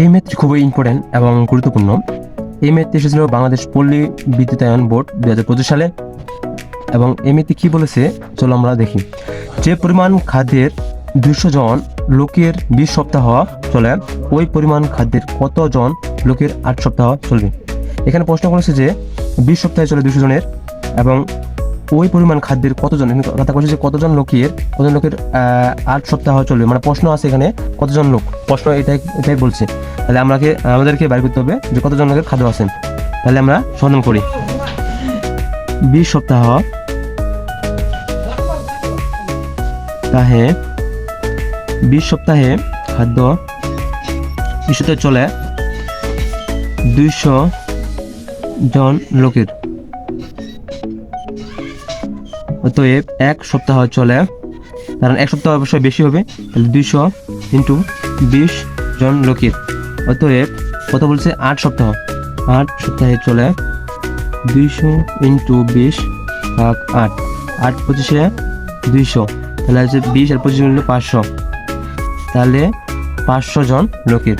এই ম্যাথটি খুবই ইম্পর্টেন্ট এবং গুরুত্বপূর্ণ। এই ম্যাথটি এসেছিল বাংলাদেশ পল্লী বিদ্যুতায়ন বোর্ড 2025 সালে। এবং এই ম্যাথটি কী বলেছে চলো আমরা দেখি। যে পরিমাণ খাদ্যের 200 জন লোকের 20 সপ্তাহ চলে, ওই পরিমাণ খাদ্যের কতজন লোকের 8 সপ্তাহ চলবে। এখানে প্রশ্ন করেছে যে 20 সপ্তাহে চলে 200 জনের, এবং ওই পরিমাণ খাদ্যের কতজন, কথা বলছে যে কতজন লোকের 8 সপ্তাহ চলবে। মানে প্রশ্ন আছে এখানে কতজন লোক, প্রশ্ন এটাই বলছে। তাহলে আমাদেরকে বাইর করতে হবে যে কতজন লোকের খাদ্য আছেন। তাহলে আমরা সমাধান করি। 20 সপ্তাহ খাদ্য ইস্যুতে চলে 200 জন লোকের, অতএব 1 সপ্তাহ চলে, কারণ 1 সপ্তাহ অবশ্যই বেশি হবে, তাহলে 200 × 20 জন লোকের, অতএব কত বলছে 8 সপ্তাহ। 8 সপ্তাহে চলে 200 × 20 ভাগ 8, 8 25 200, তাহলে হচ্ছে 20 আর 25 হলো 500, তাহলে 500 জন লোকের।